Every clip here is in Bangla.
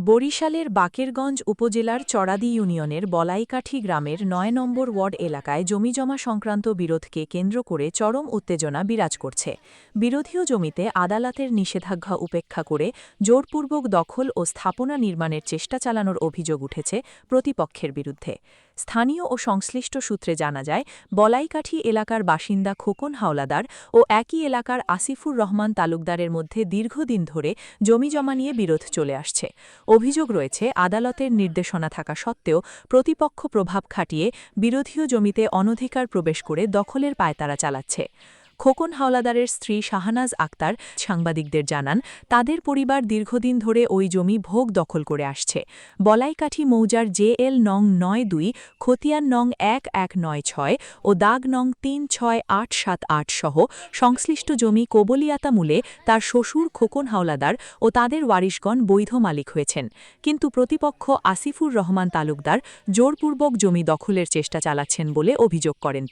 বরিশালের বাকেরগঞ্জ উপজেলার চড়াদি ইউনিয়নের বলাইকাঠি গ্রামের ৯ নম্বর ওয়ার্ড এলাকায় জমিজমা সংক্রান্ত বিরোধকে কেন্দ্র করে চরম উত্তেজনা বিরাজ করছে। বিরোধীয় জমিতে আদালতের নিষেধাজ্ঞা উপেক্ষা করে জোরপূর্বক দখল ও স্থাপনা নির্মাণের চেষ্টা চালানোর অভিযোগ উঠেছে প্রতিপক্ষের বিরুদ্ধে। স্থানীয় ও সংশ্লিষ্ট সূত্রে জানা যায়, বলাইকাঠি এলাকার বাসিন্দা খোকন হাওলাদার ও একই এলাকার আসিফুর রহমান তালুকদারের মধ্যে দীর্ঘদিন ধরে জমিজমা নিয়ে বিরোধ চলে আসছে। অভিযোগ রয়েছে, আদালতের নির্দেশনা থাকা সত্ত্বেও প্রতিপক্ষ প্রভাব খাটিয়ে বিরোধীয় জমিতে অনধিকার প্রবেশ করে দখলের পায়তারা চালাচ্ছে। খোকন হাওলাদারের স্ত্রী শাহনাজ আক্তার সাংবাদিকদের জানান, তাদের পরিবার দীর্ঘদিন ধরে ওই জমি ভোগ দখল করে আসছে। বলাইকাঠি মৌজার জেএল নং ৯২, খতিয়ান নং ১১৯৬ ও দাগ নং ৩৬৮৭৮ সহ সংশ্লিষ্ট জমি কবলিয়াতা মূলে তার শ্বশুর খোকন হাওলাদার ও তাদের ওয়ারিশগণ বৈধ মালিক হয়েছেন। কিন্তু প্রতিপক্ষ আসিফুর রহমান তালুকদার জোরপূর্বক জমি দখলের চেষ্টা চালাচ্ছেন বলে অভিযোগ করেন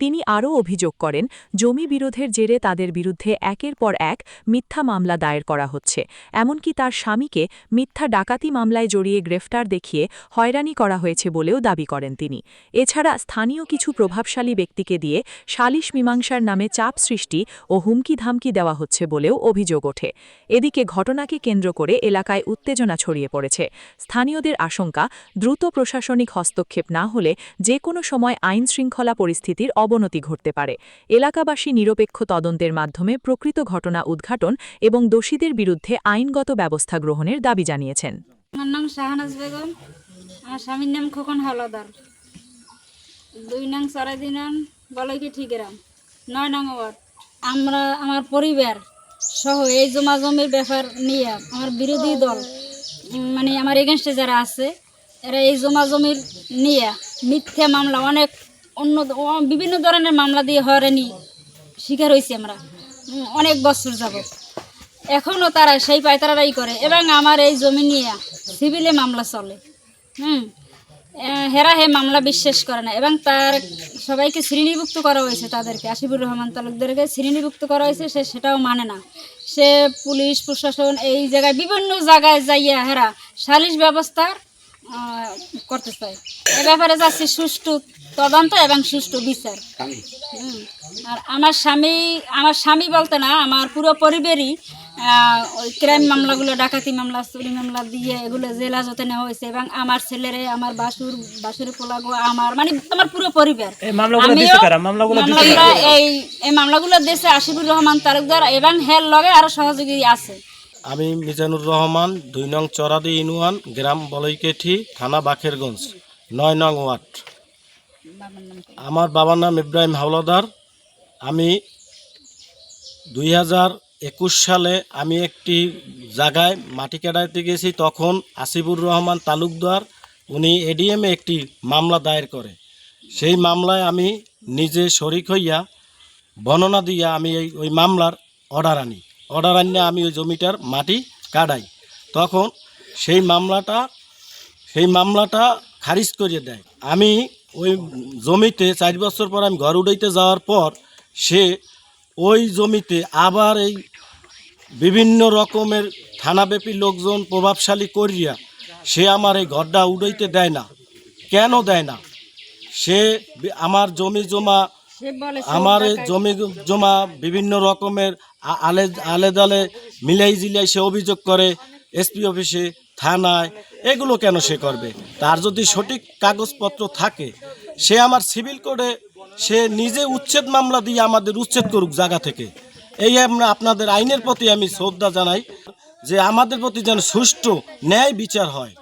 তিনি আরও অভিযোগ করেন, জমি বিরোধের জেরে তাদের বিরুদ্ধে একের পর এক মিথ্যা মামলা দায়ের করা হচ্ছে। এমনকি তার স্বামীকে মিথ্যা ডাকাতি মামলায় জড়িয়ে গ্রেফতার দেখিয়ে হয়রানি করা হয়েছে বলেও দাবি করেন তিনি। এছাড়া স্থানীয় কিছু প্রভাবশালী ব্যক্তিকে দিয়ে সালিশ মীমাংসার নামে চাপ সৃষ্টি ও হুমকি-ধামকি দেওয়া হচ্ছে বলেও অভিযোগ ওঠে। এদিকে ঘটনাকে কেন্দ্র করে এলাকায় উত্তেজনা ছড়িয়ে পড়েছে। স্থানীয়দের আশঙ্কা, দ্রুত প্রশাসনিক হস্তক্ষেপ না হলে যে কোনো সময় আইনশৃঙ্খলা পরিস্থিতির অবনতি ঘটতে পারে। এলাকাবাসী নিরপেক্ষ তদন্তের মাধ্যমে প্রকৃত ঘটনা উদ্ঘাটন এবং দোষীদের বিরুদ্ধে আইনগত ব্যবস্থা গ্রহণের দাবি জানিয়েছেন। আমার নাম শাহনাজ বেগম, আমার স্বামীর নাম খোকন হাওলাদার, ২ নং চড়াদি নং বলাইকাঠি গ্রাম, ৯ নং ওয়ার্ড। আমার পরিবার সহ এই জমির ব্যাপার নিয়ে আমার বিরোধী দল মানে আমার এগেনস্টে যারা আছে এরা এই জমির নিয়ে মিথ্যা মামলা বিভিন্ন ধরনের মামলা দিয়ে হয়রানি শিকার হয়েছি আমরা অনেক বছর যাবত। এখনও তারা সেই পায়তারাই করে এবং আমার এই জমি নিয়ে সিভিলে মামলা চলে। হেরা মামলা বিশ্বাস করে না এবং তার সবাইকে শ্রেণীভুক্ত করা হয়েছে, তাদেরকে আসিফুর রহমান তালুকদারকে শ্রেণীভুক্ত করা হয়েছে, সে সেটাও মানে না। সে পুলিশ প্রশাসন এই জায়গায় বিভিন্ন জায়গায় যাইয়া হেরা সালিশ ব্যবস্থা করতে চায়। এ ব্যাপারে যাচ্ছি সুষ্ঠু তদন্ত এবং সুষ্ঠু বিচার। আর আমার স্বামী বলতে না, আমার পুরো পরিবারই ওই ক্রাইম মামলাগুলো, ডাকাতি মামলা, চুরি মামলা দিয়ে এগুলো জেল হাজতে নেওয়া হয়েছে এবং আমার ছেলেরে, আমার বাসুর পোলাগো, আমার পুরো পরিবার এই মামলাগুলো দিয়েছে আসিফুর রহমান তালুকদার এবং হের লগে আরো সহযোগী আছে। আমি মিজানুর রহমান, ২ নং চড়াদি ইউনিয়ন, গ্রাম বলাইকাঠি, থানা বাকেরগঞ্জ, ৯ নং ওয়ার্ড। আমার বাবার নাম ইব্রাহিম হাওলাদার। আমি ২০২১ সালে আমি একটি জায়গায় মাটি কাটাইতে গেছি, তখন আসিফুর রহমান তালুকদার উনি এডিএমে একটি মামলা দায়ের করে। সেই মামলায় আমি নিজে শরিক হইয়া বর্ণনা দিয়া আমি ওই মামলার অর্ডার আনিয়ে আমি ওই জমিটার মাটি কাটাই। তখন সেই মামলাটা খারিজ করে দেয়। আমি ওই জমিতে ৪ বছর পর আমি ঘর উঠাইতে যাওয়ার পর সে ওই জমিতে আবার এই বিভিন্ন রকমের থানাব্যাপী লোকজন প্রভাবশালী করিয়া সে আমার এই ঘরটা উঠাইতে দেয় না। কেন দেয় না? সে আমার জমি জমা বিভিন্ন রকমের আলেদালে মিলাই জিলাই সে অভিযোগ করে এসপি অফিসে, থানায়। এগুলো কেন সে করবে? তার যদি সঠিক কাগজপত্র থাকে সে আমার সিভিল কোর্টে সে নিজে উচ্ছেদ মামলা দিয়ে আমাদের উচ্ছেদ করুক জায়গা থেকে। এই আপনাদের আইনের প্রতি আমি শ্রদ্ধা জানাই যে আমাদের প্রতি যেন সুষ্ঠু ন্যায় বিচার হয়।